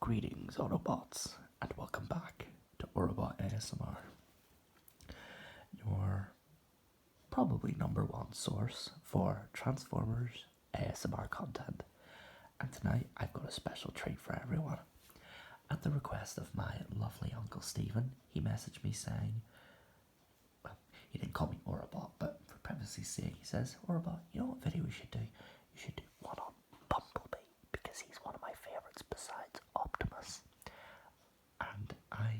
Greetings, Autobots, and welcome back to Autobot ASMR, your probably number one source for Transformers ASMR content. And tonight I've got a special treat for everyone. At the request of my lovely Uncle Stephen, he messaged me saying, well, he didn't call me Autobot, but for privacy's sake, he says, Autobot, you know what video we should do? You should do one on Bumblebee, because he's one of my favourites besides Optimus. And I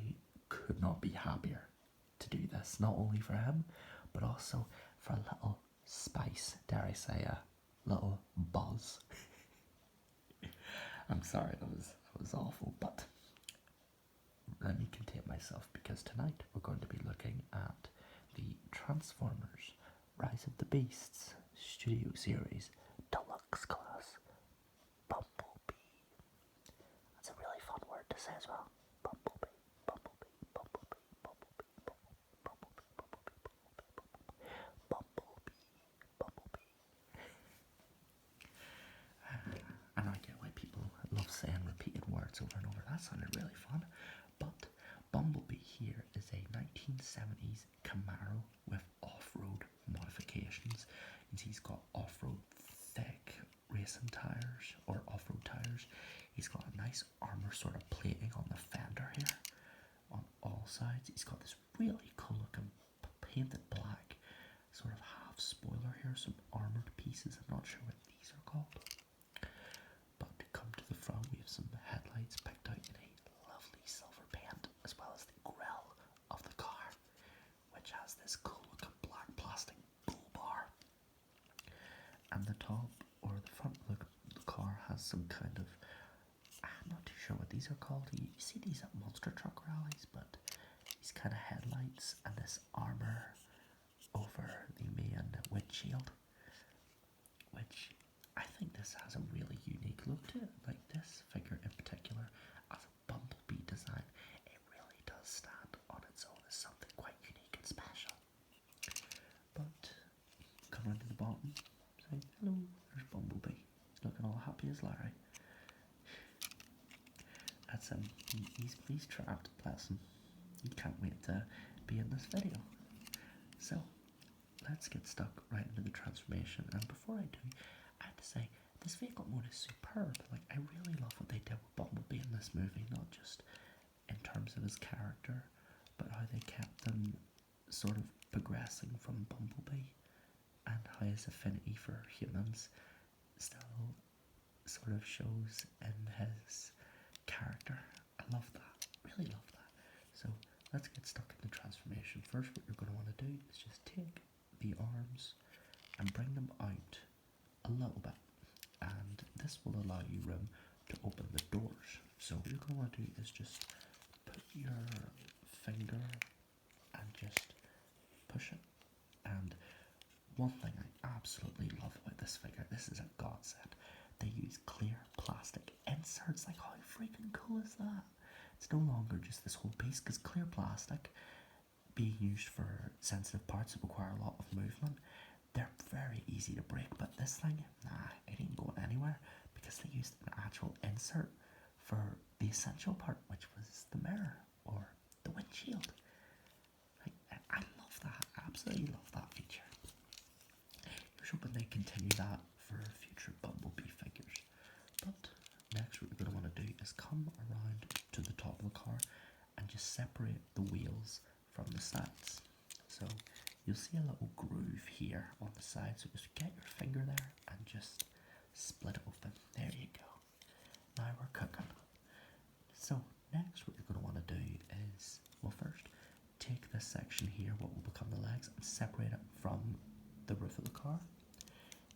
could not be happier to do this, not only for him, but also for a little spice, dare I say, a little buzz. I'm sorry, that was awful, but let me contain myself, because tonight we're going to be looking at the Transformers Rise of the Beasts Studio Series Deluxe class, Bumblebee. That's a really fun word to say as well. Bumblebee, Bumblebee, Bumblebee, Bumblebee, Bumblebee, Bumblebee, Bumblebee, Bumblebee. And I get why people love saying repeated words over and over. That sounded really fun. But Bumblebee here is a 1970s Camaro with off-road modifications. You can see he's got off-road thick racing tires, or off-road tires. He's got a nice armour sort of plating on the fender here, on all sides. He's got this really cool looking painted black sort of half spoiler here, some armoured pieces. I'm not sure what these are called. But to come to the front, we have some headlights picked out in a lovely silver paint, as well as the grille of the car, which has this cool looking black plastic bull bar. And the top, or the front of the car, has some kind of, I'm not too sure what these are called. You see these at monster truck rallies, but these kind of headlights and this armour over the main windshield, which I think this has a really unique look to it. Like this figure in particular, as a Bumblebee design, it really does stand on its own as something quite unique and special. But come round to the bottom, say hello, there's Bumblebee. He's looking all happy as Larry. That's him. He's trapped, bless him. He can't wait to be in this video. So let's get stuck right into the transformation. And before I do, I have to say, this vehicle mode is superb. Like, I really love what they did with Bumblebee in this movie, not just in terms of his character, but how they kept him sort of progressing from Bumblebee, and how his affinity for humans still sort of shows in his character. I love that, really love that. So let's get stuck in the transformation. First, what you're going to want to do is just take the arms and bring them out a little bit, and this will allow you room to open the doors. So what you're going to want to do is just put your finger and just push it. And one thing I absolutely love about this figure, this is a godsend, they use clear plastic inserts. Like, how freaking cool is that? It's no longer just this whole piece, because clear plastic, being used for sensitive parts that require a lot of movement, they're very easy to break. But this thing, nah, it ain't going anywhere, because they used an actual insert for the essential part, which was the mirror or the windshield. Like, I love that, absolutely love that feature. Here's hoping they continue that for future Bumblebee figures. But next, what you're going to want to do is come around to the top of the car and just separate the wheels from the sides. So you'll see a little groove here on the side, so just get your finger there and just split it open. There you go. Now we're cooking. So next, what you're going to want to do is, well, first take this section here, what will become the legs, and separate it from the roof of the car.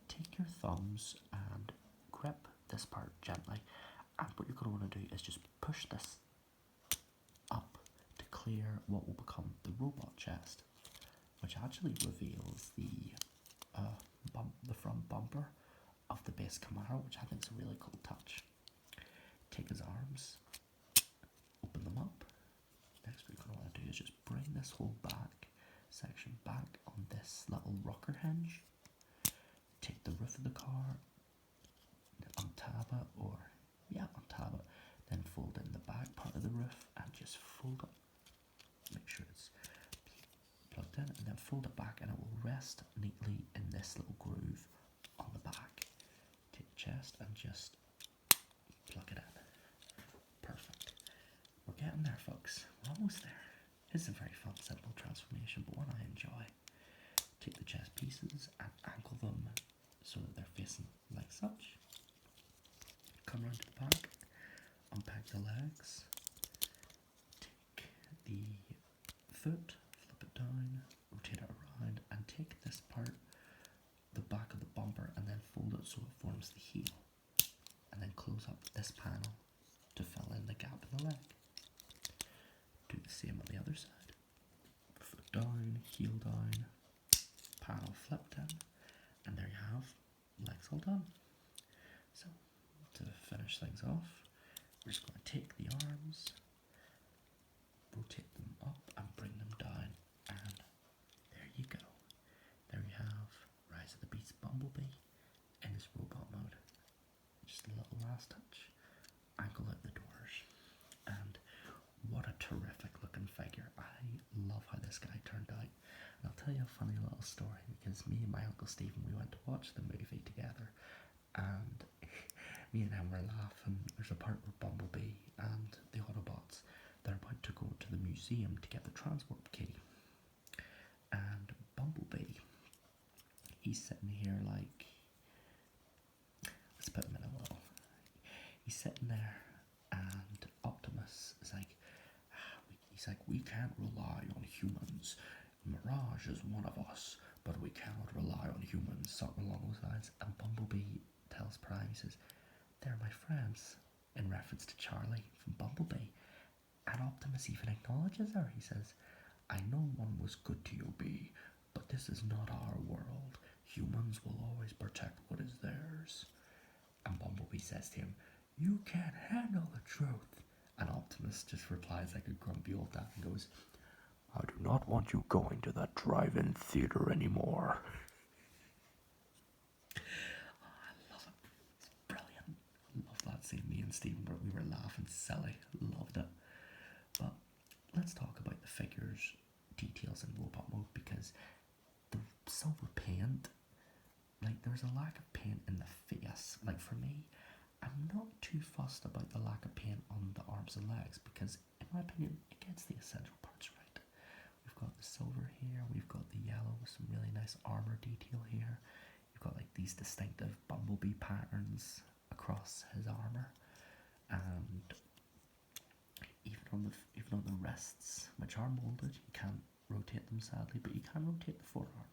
Take your thumbs and grip this part gently, and what you're going to want to do is just push this up to clear what will become the robot chest, which actually reveals the front bumper of the base Camaro, which I think is a really cool touch. Take his arms, open them up. Next, what you're going to want to do is just bring this whole back section back on this little rocker hinge. Take the roof of the car, untab it, then fold in back and it will rest neatly in this little groove on the back. Take the chest and just plug it in. Perfect. We're getting there, folks. We're almost there. It's a very fun, simple transformation, but one I enjoy. Take the chest pieces and angle them so that they're facing like such. Come round to the back, unpack the legs, take the foot, flip it down, rotate it around, and take this part, the back of the bumper, and then fold it so it forms the heel. And then close up this panel to fill in the gap in the leg. Do the same on the other side. Foot down, heel down, panel flipped in, and there you have legs all done. So, to finish things off, we're just going to take the arms, rotate them up and bring them down, and there you go. There you have Rise of the Beast Bumblebee in his robot mode. Just a little last touch, angle out the doors, and what a terrific looking figure. I love how this guy turned out. And I'll tell you a funny little story, because me and my Uncle Stephen, we went to watch the movie together, and me and him were laughing. There's a part where Bumblebee and the Autobots, they're about to go to the museum to get the transport key. And Bumblebee, he's sitting here like, let's put him in a little, he's sitting there, and Optimus is like, he's like, we can't rely on humans. Mirage is one of us, but we cannot rely on humans, something along those lines. And Bumblebee tells Prime, he says, they're my friends, in reference to Charlie from Bumblebee. And Optimus even acknowledges her. He says, I know one was good to you, Bee, but this is not our world. Humans will always protect what is theirs. And Bumblebee says to him, you can't handle the truth. And Optimus just replies like a grumpy old dad and goes, I do not want you going to that drive-in theater anymore. Oh, I love it. It's brilliant. I love that scene. Me and Stephen, we were laughing silly. Loved it. But let's talk about the figures, details in robot mode, because the silver paint, like there's a lack of paint in the face. Like for me, I'm not too fussed about the lack of paint on the arms and legs, because in my opinion, it gets the essential parts right. We've got the silver here, we've got the yellow with some really nice armor detail here. You've got like these distinctive Bumblebee patterns across his armor, and even on the wrists, which are molded, you can't rotate them sadly, but you can rotate the forearm.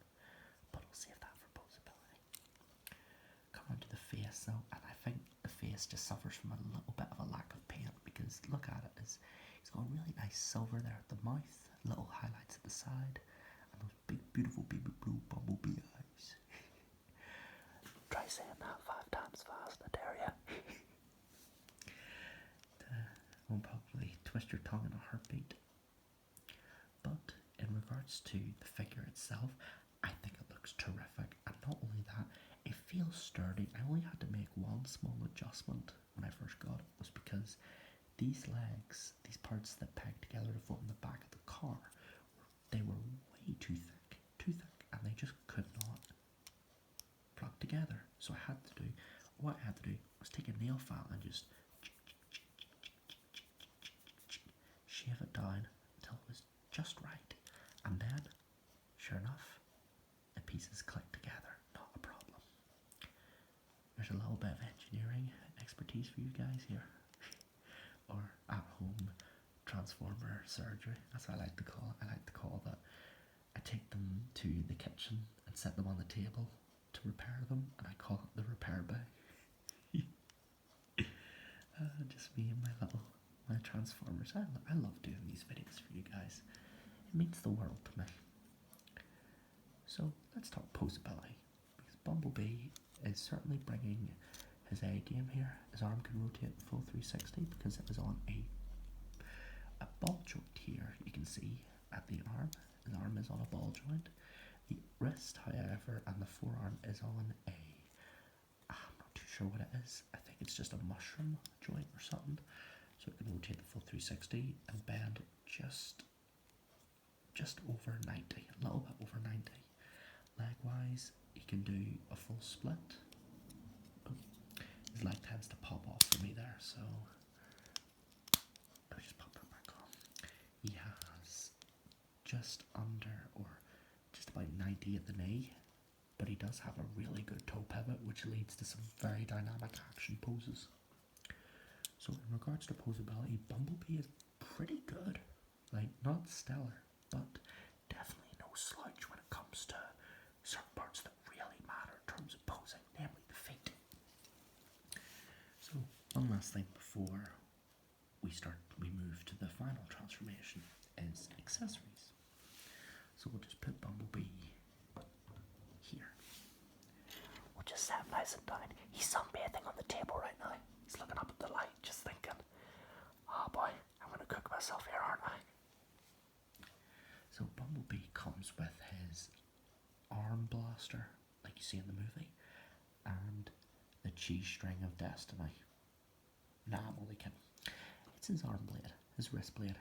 But I'll save that for posability. Come on to the face though, and I think the face just suffers from a little bit of a lack of paint, because look at it, he's got a really nice silver there at the mouth, little highlights at the side, and those big beautiful baby blue Bumblebee eyes. Try saying that 5 times fast, I dare ya. Won't probably twist your tongue in a heartbeat. But in regards to the figure itself, I think it looks terrific, and not only that, it feels sturdy. I only had to make one small adjustment when I first got it, was because these legs, these parts that peg together to form the back of the car, they were way too thick, and they just could not plug together. So what I had to do was take a nail file and just shave it down until it was just right, and then, sure enough, the pieces click together, not a problem. There's a little bit of engineering expertise for you guys here, or at-home transformer surgery, that's what I like to call it. I like to call that I take them to the kitchen and set them on the table to repair them, and I call it the repair bay. Just me and my transformers. I love doing these videos for you guys. It means the world to me. So let's talk posability, because Bumblebee is certainly bringing his A game here. His arm can rotate full 360 because it is on a ball joint here. You can see at the arm, his arm is on a ball joint. The wrist, however, and the forearm is on a, I'm not too sure what it is. I think it's just a mushroom joint or something. So it can rotate the full 360 and bend just over 90, a little bit over 90. leg-wise, he can do a full split. Oh, his leg tends to pop off for me there, so I'll just pop that back on. He has just under, or just about 90 at the knee, but he does have a really good toe pivot, which leads to some very dynamic action poses. So in regards to posability, Bumblebee is pretty good. Like, not stellar, but definitely no slouch when it comes to certain parts that really matter in terms of posing, namely the feet. So one last thing before we move to the final transformation is accessories. So we'll just put Bumblebee here. We'll just set him nice and down. He's sunbathing on the table right now. He's looking up at the light, just thinking, oh boy, I'm going to cook myself here, aren't I? So Bumblebee comes with his arm blaster, like you see in the movie, and the cheese string of destiny. Nah, I'm only kidding. It's his arm blade, his wrist blade.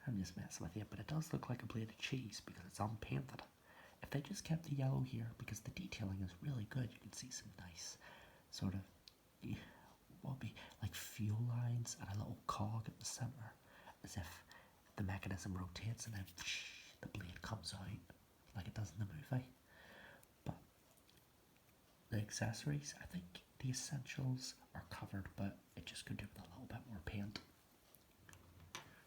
I'm just messing with you, but it does look like a blade of cheese because it's unpainted. If they just kept the yellow here, because the detailing is really good, you can see some nice sort of, what would be like fuel lines and a little cog at the centre, as if the mechanism rotates and then the blade comes out like it does in the movie. But the accessories, I think the essentials are covered, but it just could do with a little bit more paint.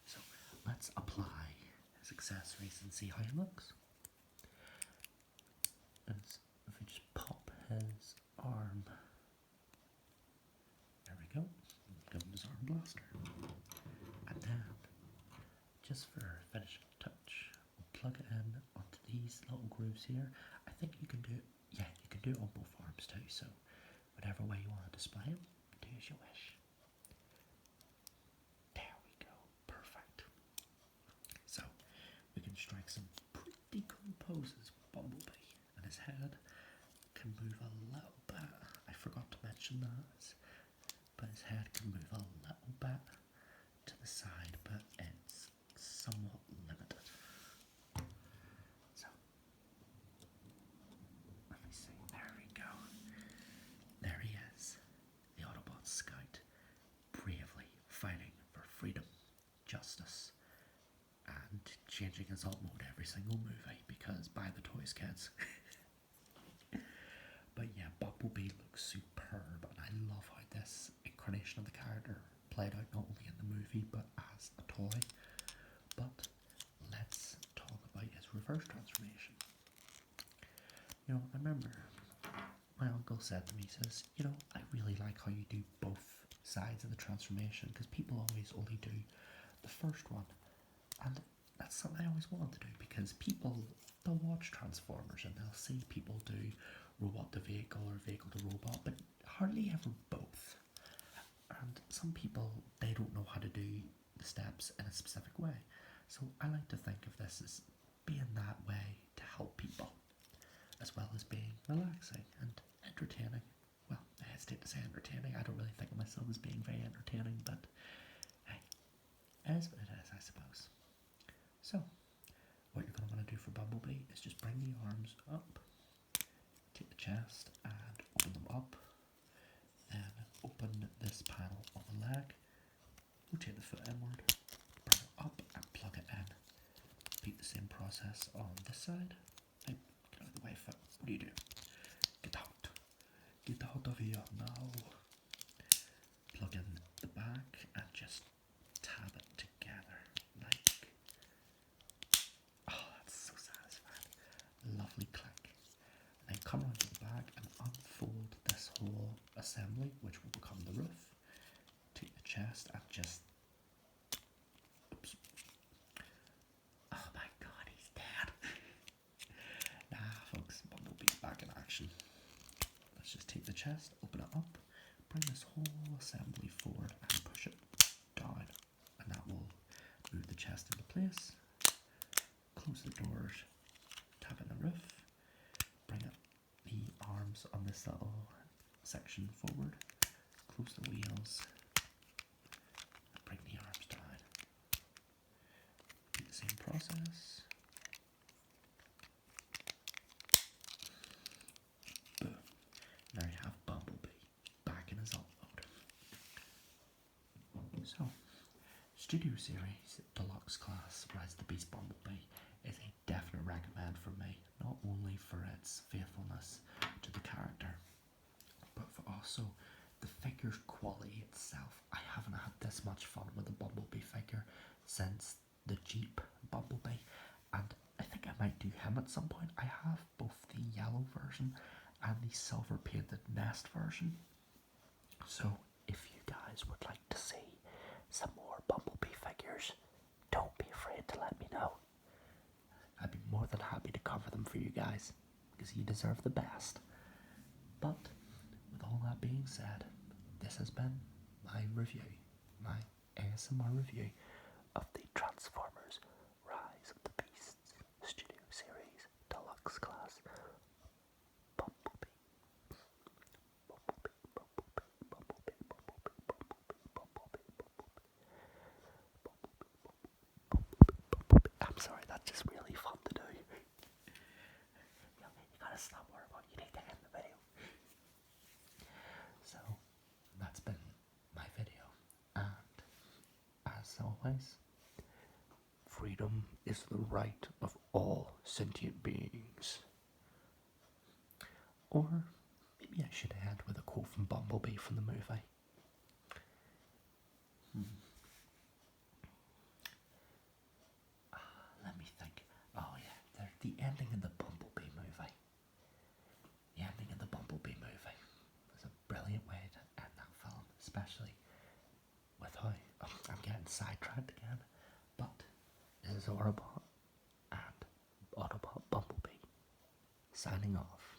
So let's apply his accessories and see how he looks. If we just pop his arm, there we go, give him his arm blaster, and then just for finishing touch, we'll plug it in onto these little grooves here. I think you can do it, yeah, you can do it on both arms too, so whatever way you want to display him, do as you wish. There we go, perfect. So we can strike some pretty cool poses with Bumblebee, and his head can move a little bit. I forgot to mention that, but his head can move a little bit to the side, but it's somewhat limited. So let me see, there we go. There he is, the Autobot scout, bravely fighting for freedom, justice, and changing his alt mode every single movie, because buy the toys, kids. But yeah, Bumblebee looks superb, and I love how this incarnation of the character played out not only in the movie but as a toy. But let's talk about his reverse transformation. You know, I remember my uncle said to me, he says, you know, I really like how you do both sides of the transformation, because people always only do the first one, and that's something I always wanted to do, because people, they'll watch Transformers and they'll see people do robot to vehicle or vehicle to robot, but hardly ever both. And some people, they don't know how to do the steps in a specific way. So I like to think of this as being that way to help people, as well as being relaxing and entertaining. Well, I hesitate to say entertaining. I don't really think of myself as being very entertaining, but hey, it is what it is, I suppose. So, what you're going to want to do for Bumblebee is just bring the arms up, take the chest and open them up, then open this panel on the leg, rotate the foot inward, bring it up and plug it in. Repeat the same process on this side. Hey, get out of the way, foot. What do you do? Get out. Get out of here now. Plug in the back and just tab it together like, oh, that's so satisfying. Lovely click. And then come around to the back and unfold this whole assembly, which will become the roof. Take the chest and just, oops. Oh my god, he's dead. Nah, folks, Bumblebee's back in action. Let's just take the chest, open it up, bring this whole assembly forward and push it down. And that will move the chest into place. Close the doors, tap in the roof, bring up the arms on this little section forward, close the wheels, and bring the arms down. Do the same process. So, Studio Series Deluxe Class Rise the Beast Bumblebee is a definite recommend for me, not only for its faithfulness to the character, but for also the figure's quality itself. I haven't had this much fun with a Bumblebee figure since the Jeep Bumblebee, and I think I might do him at some point. I have both the yellow version and the silver painted Nest version. So if you guys would like to see some more Bumblebee figures, don't be afraid to let me know. I'd be more than happy to cover them for you guys, because you deserve the best. But with all that being said, this has been my review, my ASMR review of the Transformers Rise of the Beasts Studio Series Deluxe Class Bumblebee. I'm sorry, that's just really fun to do. You gotta stop worrying about it. You need to end the video. So, that's been my video. And, as always, freedom is the right of all sentient beings. Or maybe I should end with a quote from Bumblebee from the movie. Let me think. Oh yeah, the ending of the Bumblebee movie. The ending of the Bumblebee movie was a brilliant way to end that film, especially with how I'm getting sidetracked again. But this is Autobot and Autobot Bumblebee signing off.